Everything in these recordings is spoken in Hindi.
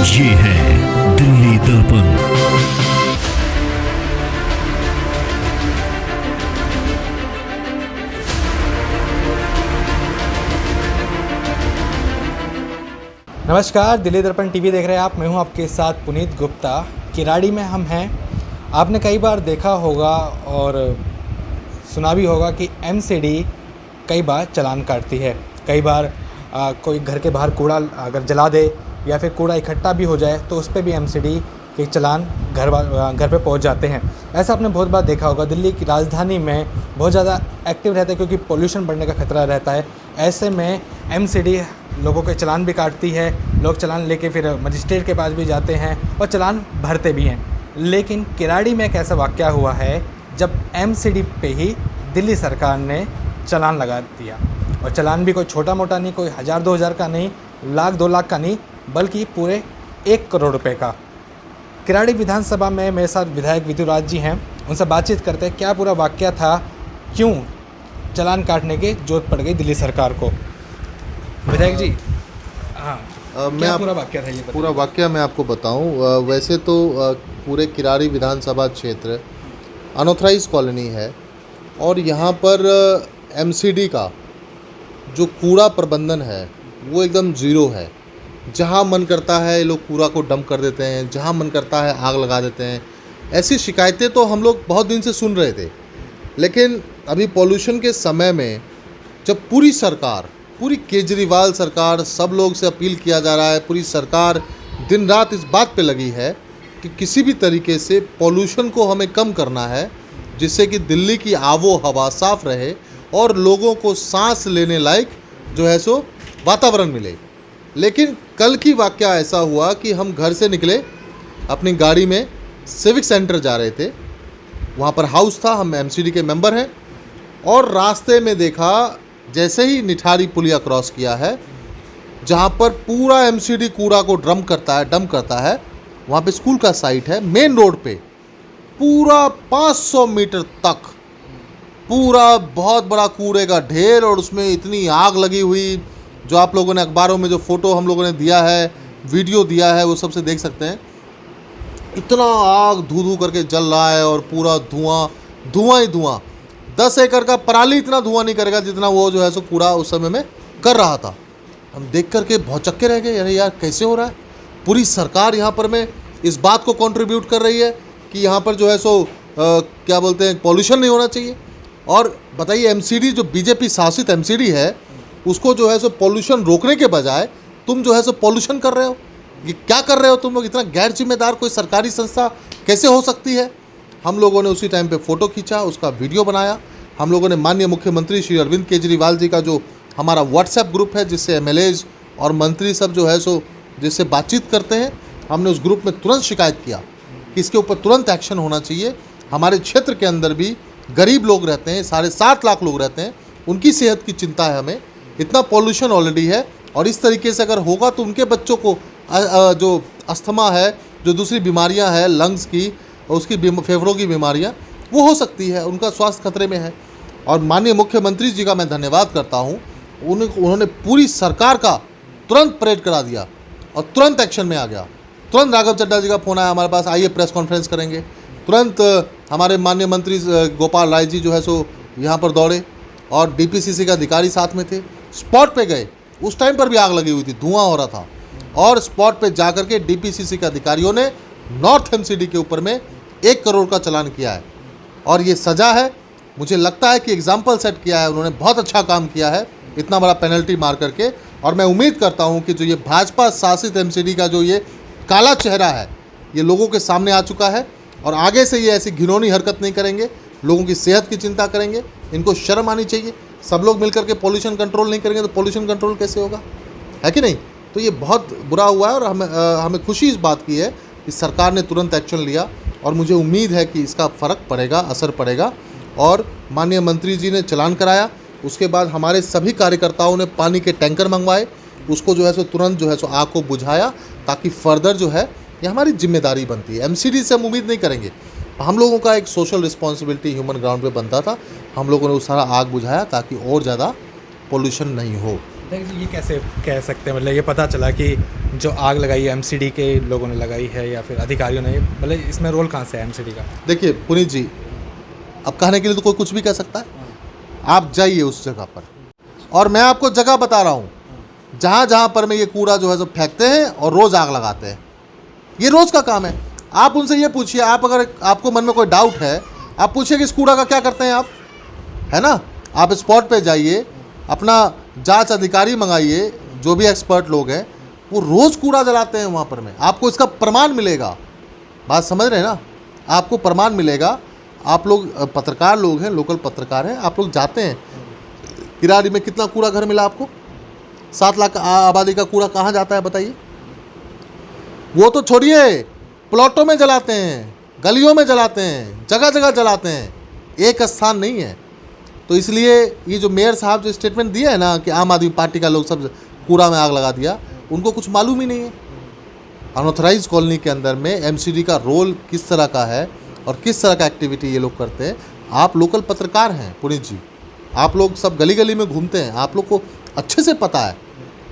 ये है दिल्ली दर्पण। नमस्कार, दिल्ली दर्पण टीवी देख रहे हैं आप। मैं हूं आपके साथ पुनीत गुप्ता। किराड़ी में हम हैं। आपने कई बार देखा होगा और सुना भी होगा कि एमसीडी कई बार चालान काटती है। कई बार कोई घर के बाहर कूड़ा अगर जला दे या फिर कूड़ा इकट्ठा भी हो जाए तो उस पर भी एमसीडी के चालान घर पे पहुंच जाते हैं। ऐसा आपने बहुत बार देखा होगा। दिल्ली की राजधानी में बहुत ज़्यादा एक्टिव रहता है क्योंकि पोल्यूशन बढ़ने का खतरा रहता है। ऐसे में एमसीडी लोगों के चालान भी काटती है। लोग चालान लेके फिर मजिस्ट्रेट के पास भी जाते हैं और चालान भरते भी हैं। लेकिन किराड़ी में एक ऐसा वाक़या हुआ है जब एमसीडी पे ही दिल्ली सरकार ने चालान लगा दिया। और चालान भी कोई छोटा मोटा नहीं, कोई 1000-2000 का नहीं, लाख 2 लाख का नहीं, बल्कि पूरे 1 करोड़ रुपए का। किराड़ी विधानसभा में मेरे साथ विधायक विधुराज जी हैं। उनसे बातचीत करते हैं क्या पूरा वाक़या था, क्यों चालान काटने की ज़रूरत पड़ गई दिल्ली सरकार को। विधायक जी, हाँ, क्या पूरा वाक़या था ये बताइए। पूरा वाक़या मैं आपको बताऊं। वैसे तो पूरे किराड़ी विधानसभा क्षेत्र अनऑथराइज कॉलोनी है और यहाँ पर एमसीडी का जो कूड़ा प्रबंधन है वो एकदम ज़ीरो है। जहाँ मन करता है ये लोग कूड़ा को डंप कर देते हैं, जहाँ मन करता है आग लगा देते हैं। ऐसी शिकायतें तो हम लोग बहुत दिन से सुन रहे थे, लेकिन अभी पॉल्यूशन के समय में जब पूरी सरकार, पूरी केजरीवाल सरकार, सब लोग से अपील किया जा रहा है, पूरी सरकार दिन रात इस बात पे लगी है कि किसी भी तरीके से पॉल्यूशन को हमें कम करना है, जिससे कि दिल्ली की आबो हवा साफ़ रहे और लोगों को सांस लेने लायक जो है सो वातावरण मिले। लेकिन कल की वाक़या ऐसा हुआ कि हम घर से निकले, अपनी गाड़ी में सिविक सेंटर जा रहे थे। वहाँ पर हाउस था, हम एमसीडी के मेंबर हैं, और रास्ते में देखा जैसे ही निठारी पुलिया क्रॉस किया है, जहाँ पर पूरा एमसीडी कूड़ा को डंप करता है, वहाँ पे स्कूल का साइट है। मेन रोड पे पूरा 500 मीटर तक पूरा बहुत बड़ा कूड़े का ढेर, और उसमें इतनी आग लगी हुई, जो आप लोगों ने अखबारों में जो फ़ोटो हम लोगों ने दिया है, वीडियो दिया है, वो सबसे देख सकते हैं। इतना आग धू धू करके जल रहा है और पूरा धुआं ही धुआं। 10 एकड़ का पराली इतना धुआं नहीं करेगा जितना वो जो है सो कूड़ा उस समय में कर रहा था। हम देख करके भौचक्के रह गए, अरे यार कैसे हो रहा है। पूरी सरकार यहाँ पर में इस बात को कंट्रीब्यूट कर रही है कि यहाँ पर जो है सो क्या बोलते हैं, पॉल्यूशन नहीं होना चाहिए। और बताइए, एमसीडी जो बीजेपी शासित एमसीडी है, उसको जो है सो पॉल्यूशन रोकने के बजाय तुम जो है सो पॉल्यूशन कर रहे हो। ये क्या कर रहे हो तुम लोग? इतना गैर जिम्मेदार कोई सरकारी संस्था कैसे हो सकती है। हम लोगों ने उसी टाइम पे फ़ोटो खींचा, उसका वीडियो बनाया। हम लोगों ने माननीय मुख्यमंत्री श्री अरविंद केजरीवाल जी का जो हमारा व्हाट्सएप ग्रुप है, जिससे एमएलएज और मंत्री सब जो है सो जिससे बातचीत करते हैं, हमने उस ग्रुप में तुरंत शिकायत किया कि इसके ऊपर तुरंत एक्शन होना चाहिए। हमारे क्षेत्र के अंदर भी गरीब लोग रहते हैं, 7.5 लाख लोग रहते हैं, उनकी सेहत की चिंता है हमें। इतना पॉल्यूशन ऑलरेडी है, और इस तरीके से अगर होगा तो उनके बच्चों को जो अस्थमा है, जो दूसरी बीमारियां हैं लंग्स की, उसकी फेफड़ों की बीमारियां, वो हो सकती है, उनका स्वास्थ्य खतरे में है। और माननीय मुख्यमंत्री जी का मैं धन्यवाद करता हूं, उन्होंने पूरी सरकार का तुरंत परेड करा दिया और तुरंत एक्शन में आ गया। तुरंत राघव चड्ढा जी का फ़ोन आया हमारे पास, आइए प्रेस कॉन्फ्रेंस करेंगे। तुरंत हमारे माननीय मंत्री गोपाल राय जी जो है सो यहाँ पर दौड़े, और डीपीसीसी का अधिकारी साथ में थे, स्पॉट पे गए। उस टाइम पर भी आग लगी हुई थी, धुआं हो रहा था, और स्पॉट पे जा करके डीपीसीसी के अधिकारियों ने नॉर्थ एमसीडी के ऊपर में 1 करोड़ का चालान किया है। और ये सज़ा है, मुझे लगता है कि एग्जाम्पल सेट किया है उन्होंने, बहुत अच्छा काम किया है इतना बड़ा पेनल्टी मार करके। और मैं उम्मीद करता हूँ कि जो ये भाजपा शासित एमसीडी का जो ये काला चेहरा है, ये लोगों के सामने आ चुका है, और आगे से ये ऐसी घिनौनी हरकत नहीं करेंगे, लोगों की सेहत की चिंता करेंगे। इनको शर्म आनी चाहिए। सब लोग मिलकर के पॉल्यूशन कंट्रोल नहीं करेंगे तो पॉल्यूशन कंट्रोल कैसे होगा, है कि नहीं। तो ये बहुत बुरा हुआ है, और हमें खुशी इस बात की है कि सरकार ने तुरंत एक्शन लिया, और मुझे उम्मीद है कि इसका फ़र्क पड़ेगा, असर पड़ेगा। और माननीय मंत्री जी ने चालान कराया, उसके बाद हमारे सभी कार्यकर्ताओं ने पानी के टैंकर मंगवाए, उसको जो है सो तुरंत जो है सो आग को बुझाया, ताकि फर्दर जो है ये हमारी जिम्मेदारी बनती है। एमसीडी से हम उम्मीद नहीं करेंगे, हम लोगों का एक सोशल रिस्पॉन्सिबिलिटी ह्यूमन ग्राउंड पे बनता था। हम लोगों ने उस सारा आग बुझाया ताकि और ज़्यादा पोल्यूशन नहीं हो। देखिए ये कैसे कह सकते हैं, मतलब ये पता चला कि जो आग लगाई है एमसीडी के लोगों ने लगाई है या फिर अधिकारियों ने, मतलब इसमें रोल कहाँ से है एमसीडी का? देखिए पुनीत जी, अब कहने के लिए तो कोई कुछ भी कह सकता है। आप जाइए उस जगह पर, और मैं आपको जगह बता रहा हूँ जहाँ जहाँ पर में ये कूड़ा जो है सब फेंकते हैं और रोज़ आग लगाते हैं। ये रोज़ का काम है। आप उनसे ये पूछिए, आप अगर आपको मन में कोई डाउट है, आप पूछिए कि इस कूड़ा का क्या करते हैं आप, है ना। आप स्पॉट पे जाइए, अपना जांच अधिकारी मंगाइए, जो भी एक्सपर्ट लोग हैं, वो रोज़ कूड़ा जलाते हैं वहाँ पर में, आपको इसका प्रमाण मिलेगा। बात समझ रहे हैं ना, आपको प्रमाण मिलेगा। आप लोग पत्रकार लोग हैं, लोकल पत्रकार हैं, आप लोग जाते हैं किराड़ी में, कितना कूड़ा घर मिला आपको? 7 लाख आबादी का कूड़ा कहाँ जाता है बताइए? वो तो छोड़िए, प्लॉटों में जलाते हैं, गलियों में जलाते हैं, जगह जगह जलाते हैं, एक स्थान नहीं है। तो इसलिए ये जो मेयर साहब जो स्टेटमेंट दिया है ना कि आम आदमी पार्टी का लोग सब कूड़ा में आग लगा दिया, उनको कुछ मालूम ही नहीं है अनऑथराइज कॉलोनी के अंदर में एमसीडी का रोल किस तरह का है और किस तरह का एक्टिविटी ये लोग करते हैं। आप लोकल पत्रकार हैं पुनीत जी, आप लोग सब गली गली में घूमते हैं, आप लोग को अच्छे से पता है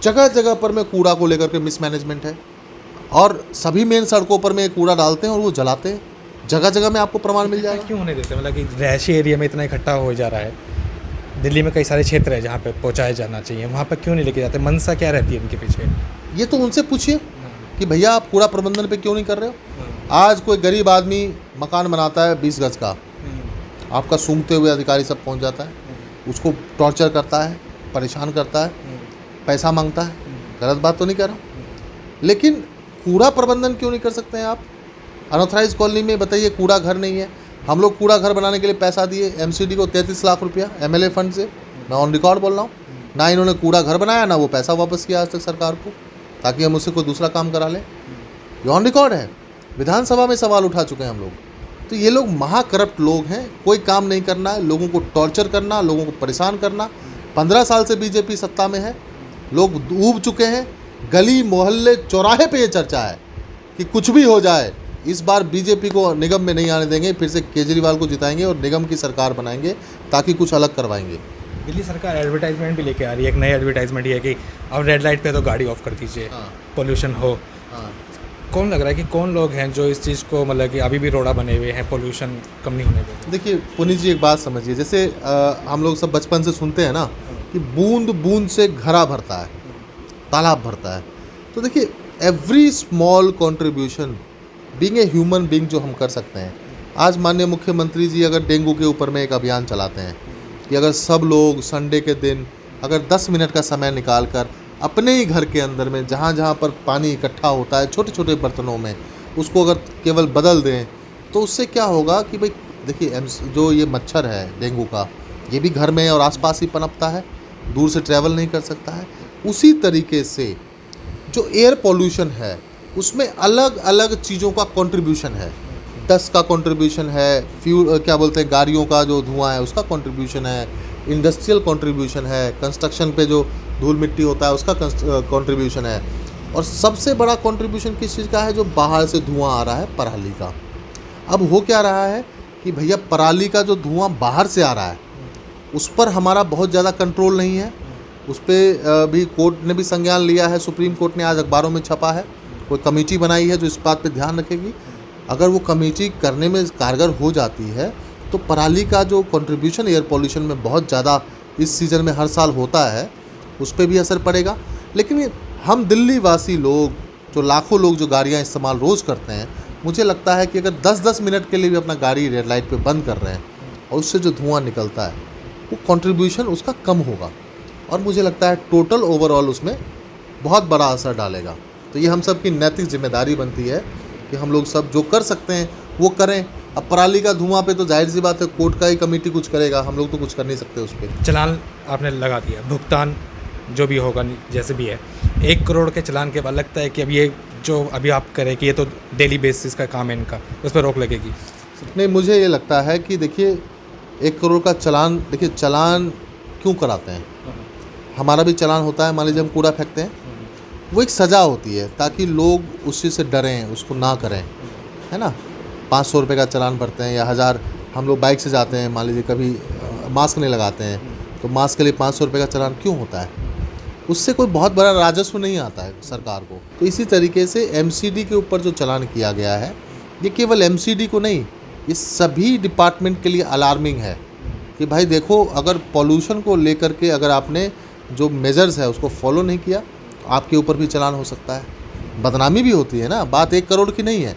जगह जगह पर में कूड़ा को लेकर के मिसमैनेजमेंट है, और सभी मेन सड़कों पर में कूड़ा डालते हैं और वो जलाते हैं। जगह जगह में आपको प्रमाण मिल जाएगा। क्यों होने देते, मतलब कि रहायशी एरिया में इतना इकट्ठा हो जा रहा है, दिल्ली में कई सारे क्षेत्र है जहाँ पे पहुँचाया जाना चाहिए, वहाँ पर क्यों नहीं लेके जाते? मनसा क्या रहती है इनके पीछे? ये तो उनसे पूछिए कि भैया आप कूड़ा प्रबंधन पे क्यों नहीं कर रहे हो। आज कोई गरीब आदमी मकान बनाता है 20 गज का, आपका सूंघते हुए अधिकारी सब पहुंच जाता है, उसको टॉर्चर करता है, परेशान करता है, पैसा मांगता है। गलत बात तो नहीं कह रहा हूँ, लेकिन कूड़ा प्रबंधन क्यों नहीं कर सकते हैं आप? अनऑथराइज कॉलोनी में बताइए कूड़ा घर नहीं है, हम लोग कूड़ा घर बनाने के लिए पैसा दिए एमसीडी को 33 लाख रुपया एमएलए फंड से, मैं ऑन रिकॉर्ड बोल रहा हूँ। ना इन्होंने कूड़ा घर बनाया, ना वो पैसा वापस किया आज तक सरकार को, ताकि हम उससे कोई दूसरा काम करा लें। ये ऑन रिकॉर्ड है, विधानसभा में सवाल उठा चुके हैं हम लोग। तो ये लोग महाकरप्ट लोग हैं, कोई काम नहीं करना है, लोगों को टॉर्चर करना, लोगों को परेशान करना। 15 साल से बीजेपी सत्ता में है, लोग ऊब चुके हैं। गली मोहल्ले चौराहे पे ये चर्चा है कि कुछ भी हो जाए इस बार बीजेपी को निगम में नहीं आने देंगे, फिर से केजरीवाल को जिताएंगे और निगम की सरकार बनाएंगे, ताकि कुछ अलग करवाएंगे। दिल्ली सरकार एडवर्टाइजमेंट भी लेके आ रही है, एक नई एडवर्टाइजमेंट ये है कि अब रेड लाइट पे तो गाड़ी ऑफ कर दीजिए, पोल्यूशन हो। कौन लग रहा है कि कौन लोग हैं जो इस चीज़ को, मतलब कि अभी भी रोड़ा बने हुए हैं, पोल्यूशन कम नहीं होने देते? देखिए पुनीत जी, एक बात समझिए, जैसे हम लोग सब बचपन से सुनते हैं ना कि बूंद बूंद से घड़ा भरता है, तालाब भरता है। तो देखिए every small contribution being a human being जो हम कर सकते हैं। आज माननीय मुख्यमंत्री जी अगर डेंगू के ऊपर में एक अभियान चलाते हैं कि अगर सब लोग संडे के दिन अगर 10 मिनट का समय निकाल कर अपने ही घर के अंदर में जहाँ जहाँ पर पानी इकट्ठा होता है छोटे छोटे बर्तनों में, उसको अगर केवल बदल दें, तो उससे क्या होगा कि भाई देखिए जो ये मच्छर है डेंगू का, ये भी घर में और आसपास ही पनपता है, दूर से ट्रैवल नहीं कर सकता है। उसी तरीके से जो एयर पोल्यूशन है उसमें अलग अलग चीज़ों का कंट्रीब्यूशन है। डस्ट का कंट्रीब्यूशन है, फ्यूल क्या बोलते हैं गाड़ियों का जो धुआं है उसका कंट्रीब्यूशन है, इंडस्ट्रियल कंट्रीब्यूशन है, कंस्ट्रक्शन पे जो धूल मिट्टी होता है उसका कंट्रीब्यूशन है, और सबसे बड़ा कंट्रीब्यूशन किस चीज़ का है? जो बाहर से धुआं आ रहा है, पराली का। अब हो क्या रहा है कि भैया पराली का जो धुआं बाहर से आ रहा है उस पर हमारा बहुत ज़्यादा कंट्रोल नहीं है। उस पर भी कोर्ट ने भी संज्ञान लिया है, सुप्रीम कोर्ट ने आज अखबारों में छपा है, कोई कमेटी बनाई है जो इस बात पे ध्यान रखेगी। अगर वो कमेटी करने में कारगर हो जाती है तो पराली का जो कंट्रीब्यूशन एयर पोल्यूशन में बहुत ज़्यादा इस सीज़न में हर साल होता है उस पर भी असर पड़ेगा। लेकिन हम दिल्ली वासी लोग जो लाखों लोग जो गाड़ियाँ इस्तेमाल रोज़ करते हैं, मुझे लगता है कि अगर 10-10 मिनट के लिए भी अपना गाड़ी रेड लाइट पे बंद कर रहे हैं और उससे जो धुआं निकलता है वो कंट्रीब्यूशन उसका कम होगा, और मुझे लगता है टोटल ओवरऑल उसमें बहुत बड़ा असर डालेगा। तो ये हम सब की नैतिक जिम्मेदारी बनती है कि हम लोग सब जो कर सकते हैं वो करें। अब पराली का धुआं पे तो जाहिर सी बात है कोर्ट का ही कमेटी कुछ करेगा, हम लोग तो कुछ कर नहीं सकते उस पर। चलान आपने लगा दिया, भुगतान जो भी होगा जैसे भी है, 1 करोड़ के चलान के बाद लगता है कि अब ये जो अभी आप करें कि ये तो डेली बेसिस का काम है इनका, उस पर रोक लगेगी? नहीं, मुझे ये लगता है कि देखिए 1 करोड़ का चलान, देखिए चलान क्यों कराते हैं? हमारा भी चलान होता है, मान लीजिए हम कूड़ा फेंकते हैं, वो एक सज़ा होती है ताकि लोग उस चीज़ से डरें, उसको ना करें, है ना। 500 रुपये का चलान भरते हैं या 1000, हम लोग बाइक से जाते हैं, मान लीजिए कभी मास्क नहीं लगाते हैं तो मास्क के लिए 500 रुपये का चलान क्यों होता है? उससे कोई बहुत बड़ा राजस्व नहीं आता है सरकार को। तो इसी तरीके से एमसीडी के ऊपर जो चालान किया गया है, ये केवल एमसीडी को नहीं, ये सभी डिपार्टमेंट के लिए अलार्मिंग है कि भाई देखो, अगर पॉल्यूशन को लेकर के अगर आपने जो मेजर्स है उसको फॉलो नहीं किया, आपके ऊपर भी चालान हो सकता है। बदनामी भी होती है ना, बात 1 करोड़ की नहीं है।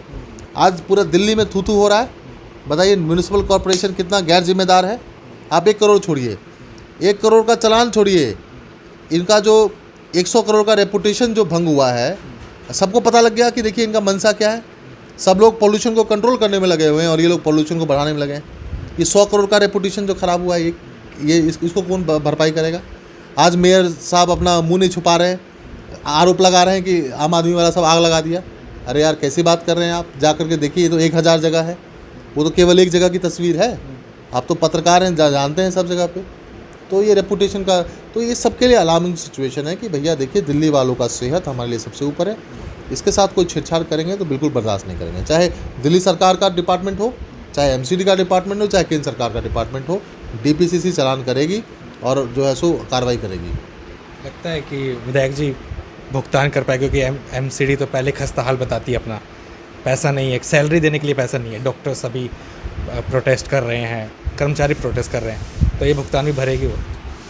आज पूरा दिल्ली में थू हो रहा है। बताइए म्यूनिसिपल कॉरपोरेशन कितना गैर जिम्मेदार है। आप 1 करोड़ छोड़िए, 1 करोड़ का चालान छोड़िए, इनका जो 100 करोड़ का रेपुटेशन जो भंग हुआ है, सबको पता लग गया कि देखिए इनका मंशा क्या है। सब लोग पॉल्यूशन को कंट्रोल करने में लगे हुए हैं और ये लोग पॉल्यूशन को बढ़ाने में लगे हैं। ये 100 करोड़ का रेपुटेशन जो ख़राब हुआ है, इसको कौन भरपाई करेगा। आज मेयर साहब अपना मुंह नहीं छुपा रहे हैं, आरोप लगा रहे हैं कि आम आदमी वाला सब आग लगा दिया। अरे यार कैसी बात कर रहे हैं आप, जा करके देखिए, ये तो 1000 जगह है, वो तो केवल एक जगह की तस्वीर है। आप तो पत्रकार हैं, जानते हैं सब जगह पे। तो ये रेपुटेशन का, तो ये सबके लिए अलार्मिंग सिचुएशन है कि भैया देखिए, दिल्ली वालों का सेहत हमारे लिए सबसे ऊपर है। इसके साथ कोई छेड़छाड़ करेंगे तो बिल्कुल बर्दाश्त नहीं करेंगे, चाहे दिल्ली सरकार का डिपार्टमेंट हो, चाहे एमसीडी का डिपार्टमेंट हो, चाहे केंद्र सरकार का डिपार्टमेंट हो। डीपीसीसी चालान करेगी और जो है सो कार्रवाई करेगी। लगता है कि विधायक जी भुगतान कर पाए, क्योंकि एमसीडी तो पहले खस्ता हाल बताती है अपना, पैसा नहीं है, सैलरी देने के लिए पैसा नहीं है, डॉक्टर सभी प्रोटेस्ट कर रहे हैं, कर्मचारी प्रोटेस्ट कर रहे हैं, तो ये भुगतान भी भरेगी वो।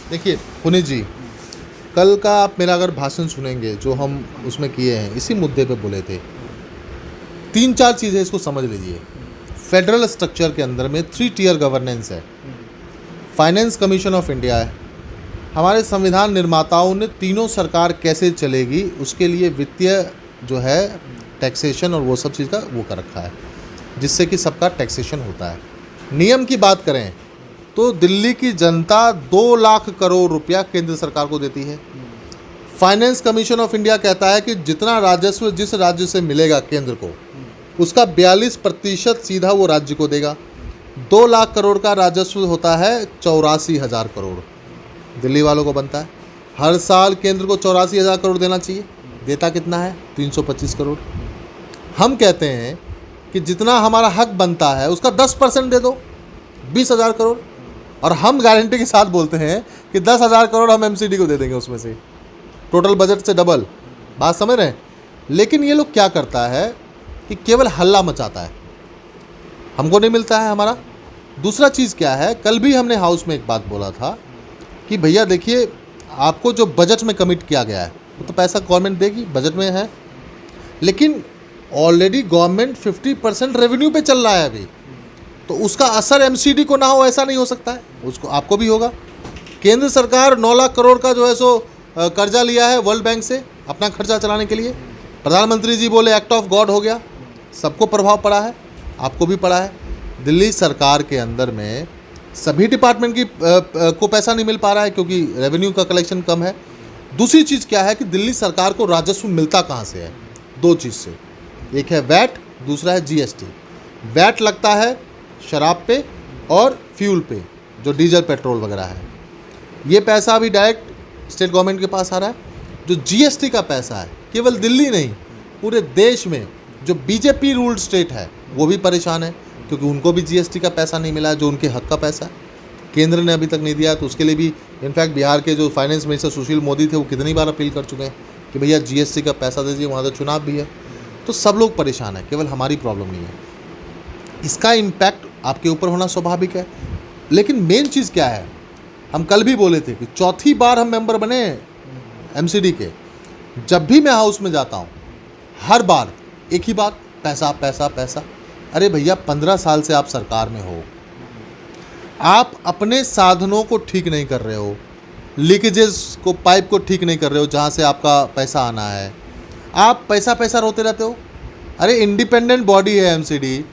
देखिए पुनीत जी, कल का आप मेरा अगर भाषण सुनेंगे जो हम उसमें किए हैं, इसी मुद्दे पे बोले थे। 3-4 चीज़ें इसको समझ लीजिए। फेडरल स्ट्रक्चर के अंदर में 3 टियर गवर्नेंस है, फाइनेंस कमीशन ऑफ इंडिया है। हमारे संविधान निर्माताओं ने तीनों सरकार कैसे चलेगी उसके लिए वित्तीय जो है टैक्सेशन और वो सब चीज़ का वो कर रखा है, जिससे कि सबका टैक्सेशन होता है। नियम की बात करें तो दिल्ली की जनता 2 लाख करोड़ रुपया केंद्र सरकार को देती है। फाइनेंस कमीशन ऑफ इंडिया कहता है कि जितना राजस्व जिस राज्य से मिलेगा केंद्र को, उसका 42% सीधा वो राज्य को देगा। 2 लाख करोड़ का राजस्व होता है 84,000 करोड़ दिल्ली वालों को बनता है। हर साल केंद्र को 84,000 करोड़ देना चाहिए, देता कितना है? 325 करोड़। हम कहते हैं कि जितना हमारा हक बनता है उसका 10% दे दो, 20,000 करोड़। और हम गारंटी के साथ बोलते हैं कि 10,000 करोड़ हम एमसीडी को दे देंगे, उसमें से टोटल बजट से डबल। बात समझ रहे हैं? लेकिन ये लोग क्या करता है कि केवल हल्ला मचाता है, हमको नहीं मिलता है हमारा। दूसरा चीज़ क्या है, कल भी हमने हाउस में एक बात बोला था कि भैया देखिए, आपको जो बजट में कमिट किया गया है वो तो पैसा गवर्नमेंट देगी, बजट में है, लेकिन ऑलरेडी गवर्नमेंट 50% रेवेन्यू पे चल रहा है अभी, तो उसका असर एमसीडी को ना हो ऐसा नहीं हो सकता है, उसको आपको भी होगा। केंद्र सरकार 9 लाख करोड़ का जो है सो कर्जा लिया है वर्ल्ड बैंक से अपना खर्चा चलाने के लिए। प्रधानमंत्री जी बोले एक्ट ऑफ गॉड हो गया, सबको प्रभाव पड़ा है, आपको भी पड़ा है। दिल्ली सरकार के अंदर में सभी डिपार्टमेंट की को पैसा नहीं मिल पा रहा है क्योंकि रेवेन्यू का कलेक्शन कम है। दूसरी चीज़ क्या है कि दिल्ली सरकार को राजस्व मिलता कहाँ से है? 2 चीज़ से, एक है वैट, दूसरा है जीएसटी। वैट लगता है शराब पे और फ्यूल पे, जो डीजल पेट्रोल वगैरह है, ये पैसा अभी डायरेक्ट स्टेट गवर्नमेंट के पास आ रहा है। जो जीएसटी का पैसा है, केवल दिल्ली नहीं पूरे देश में जो बीजेपी रूल्ड स्टेट है वो भी परेशान है, क्योंकि उनको भी जीएसटी का पैसा नहीं मिला है, जो उनके हक का पैसा है, केंद्र ने अभी तक नहीं दिया। तो उसके लिए भी इनफैक्ट बिहार के जो फाइनेंस मिनिस्टर सुशील मोदी थे वो कितनी बार अपील कर चुके हैं कि भैया जीएसटी का पैसा दीजिए, वहाँ तो चुनाव भी है। तो सब लोग परेशान है, केवल हमारी प्रॉब्लम नहीं है। इसका इम्पैक्ट आपके ऊपर होना स्वाभाविक है। लेकिन मेन चीज़ क्या है, हम कल भी बोले थे कि 4थी बार हम मेंबर बने एमसीडी के। जब भी मैं हाउस में जाता हूँ हर बार एक ही बात, पैसा पैसा पैसा। अरे भैया 15 साल से आप सरकार में हो, आप अपने साधनों को ठीक नहीं कर रहे हो, लीकेजेस को, पाइप को ठीक नहीं कर रहे हो जहाँ से आपका पैसा आना है, आप पैसा पैसा रोते रहते हो। अरे इंडिपेंडेंट बॉडी है एमसीडी,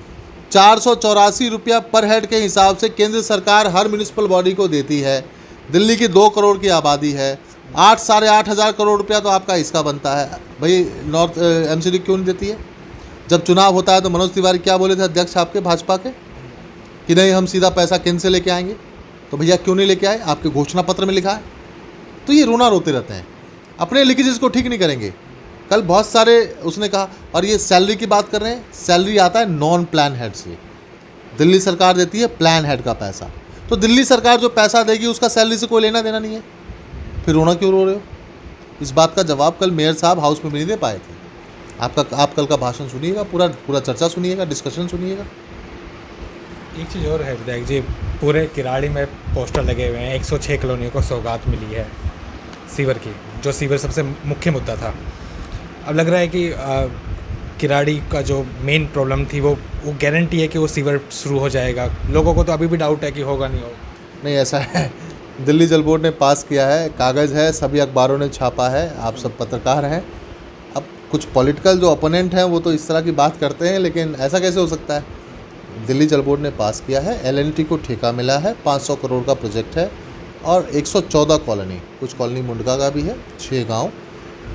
484 रुपया पर हेड के हिसाब से केंद्र सरकार हर म्यूनिसिपल बॉडी को देती है। दिल्ली की 2 करोड़ की आबादी है, 8-8.5 हज़ार करोड़ रुपया तो आपका इसका बनता है। भाई नॉर्थ एमसीडी क्यों नहीं देती है? जब चुनाव होता है तो मनोज तिवारी क्या बोले थे अध्यक्ष आपके भाजपा के, कि नहीं हम सीधा पैसा केंद्र से लेके आएंगे। तो भैया क्यों नहीं लेके आए? आपके घोषणा पत्र में लिखा है। तो ये रोना रोते रहते हैं, अपने लीकेजेस को ठीक नहीं करेंगे। कल बहुत सारे उसने कहा, और ये सैलरी की बात कर रहे हैं, सैलरी आता है नॉन प्लान हेड से, दिल्ली सरकार देती है प्लान हेड का पैसा। तो दिल्ली सरकार जो पैसा देगी उसका सैलरी से कोई लेना देना नहीं है, फिर रोना क्यों रो रहे हो? इस बात का जवाब कल मेयर साहब हाउस में भी नहीं दे पाए थे। आप कल का भाषण सुनिएगा, पूरा चर्चा सुनिएगा, डिस्कशन सुनिएगा। एक चीज़ और है विधायक जी, पूरे किराड़ी में पोस्टर लगे हुए हैं, 106 कॉलोनियों को सौगात मिली है सीवर की, जो सीवर सबसे मुख्य मुद्दा था। अब लग रहा है कि किराड़ी का जो मेन प्रॉब्लम थी वो गारंटी है कि वो सीवर शुरू हो जाएगा। लोगों को तो अभी भी डाउट है कि होगा नहीं होगा। नहीं, ऐसा है, दिल्ली जल बोर्ड ने पास किया है, कागज़ है, सभी अखबारों ने छापा है, आप सब पत्रकार हैं। अब कुछ पॉलिटिकल जो ओपोनेंट हैं वो तो इस तरह की बात करते हैं, लेकिन ऐसा कैसे हो सकता है? दिल्ली जल बोर्ड ने पास किया है, LNT को ठेका मिला है, 500 करोड़ का प्रोजेक्ट है और 114 कॉलोनी, कुछ कॉलोनी मुंडका का भी है, 6 गांव,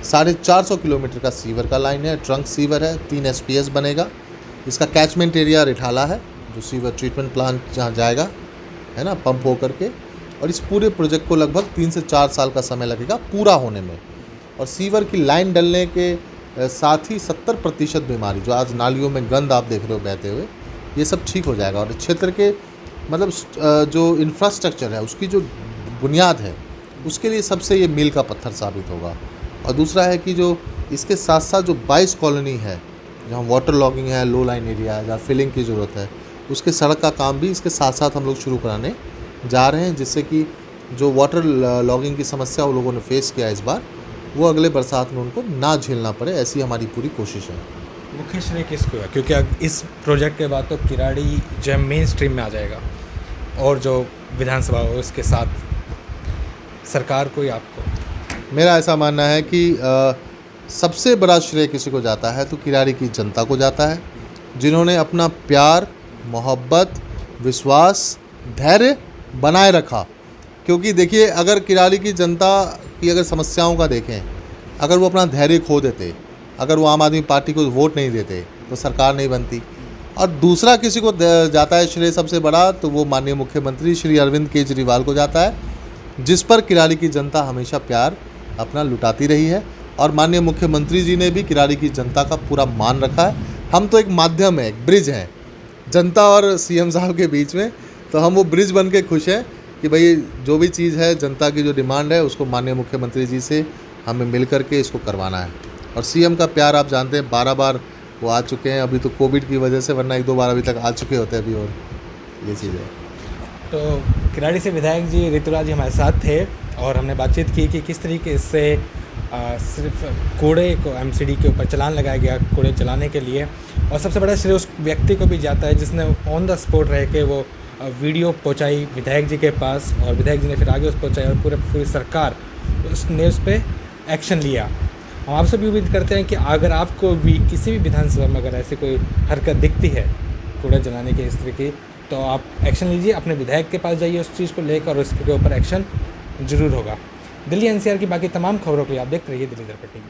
450 किलोमीटर का सीवर का लाइन है, ट्रंक सीवर है, 3 SPS बनेगा। इसका कैचमेंट एरिया रिठाला है, जो सीवर ट्रीटमेंट प्लांट जहाँ जाएगा, है ना, पंप हो करके। और इस पूरे प्रोजेक्ट को लगभग 3 से 4 साल का समय लगेगा पूरा होने में। और सीवर की लाइन डलने के साथ ही 70% बीमारी, जो आज नालियों में गंद आप देख रहे हो बहते हुए, ये सब ठीक हो जाएगा। और क्षेत्र के मतलब जो इंफ्रास्ट्रक्चर है, उसकी जो बुनियाद है, उसके लिए सबसे ये मील का पत्थर साबित होगा। और दूसरा है कि जो इसके साथ साथ जो 22 कॉलोनी है, जहाँ वाटर लॉगिंग है, लो लाइन एरिया है, जहाँ फिलिंग की ज़रूरत है, उसके सड़क का काम भी इसके साथ साथ हम लोग शुरू कराने जा रहे हैं, जिससे कि जो वाटर लॉगिंग की समस्या वो लोगों ने फेस किया इस बार, वो अगले बरसात में उनको ना झेलना पड़े, ऐसी हमारी पूरी कोशिश है। मुख्य श्रेय किसको है? क्योंकि इस प्रोजेक्ट के बाद तो किराड़ी जो मेन स्ट्रीम में आ जाएगा और जो विधानसभा हो उसके साथ सरकार को ही आपको। मेरा ऐसा मानना है कि सबसे बड़ा श्रेय किसी को जाता है तो किराड़ी की जनता को जाता है, जिन्होंने अपना प्यार, मोहब्बत, विश्वास, धैर्य बनाए रखा। क्योंकि देखिए, अगर किराड़ी की जनता की अगर समस्याओं का देखें, अगर वो अपना धैर्य खो देते, अगर वो आम आदमी पार्टी को वोट नहीं देते, तो सरकार नहीं बनती। और दूसरा किसी को जाता है श्रेय सबसे बड़ा, तो वो माननीय मुख्यमंत्री श्री अरविंद केजरीवाल को जाता है, जिस पर किराड़ी की जनता हमेशा प्यार अपना लुटाती रही है। और माननीय मुख्यमंत्री जी ने भी किराड़ी की जनता का पूरा मान रखा है। हम तो एक माध्यम है, एक ब्रिज हैं जनता और CM साहब के बीच में, तो हम वो ब्रिज बन के खुश हैं कि भाई जो भी चीज़ है, जनता की जो डिमांड है, उसको माननीय मुख्यमंत्री जी से हमें मिल करके इसको करवाना है। और CM का प्यार आप जानते हैं, 12 बार वो आ चुके हैं, अभी तो कोविड की वजह से, वरना 1-2 बार अभी तक आ चुके होते हैं अभी। और ये चीज़ है। तो किराड़ी से विधायक जी ऋतुराज जी हमारे साथ थे और हमने बातचीत की कि किस तरीके से सिर्फ कूड़े को MCD के ऊपर चालान लगाया गया कूड़े चलाने के लिए, और सबसे बड़ा श्रेय उस व्यक्ति को भी जाता है जिसने ऑन द स्पॉट रह के वो वीडियो पहुंचाई विधायक जी के पास, और विधायक जी ने फिर आगे उस पहुंचाई और पूरी सरकार उसने उस पर एक्शन लिया। हम आपसे भी उम्मीद करते हैं कि अगर आपको भी किसी भी विधानसभा में अगर ऐसी कोई हरकत दिखती है कूड़ा जलाने की इस तरह की, तो आप एक्शन लीजिए, अपने विधायक के पास जाइए उस चीज़ को लेकर, और उसके ऊपर एक्शन ज़रूर होगा। दिल्ली NCR की बाकी तमाम खबरों के लिए आप देखते रहिए दिल्ली दर्पण TV।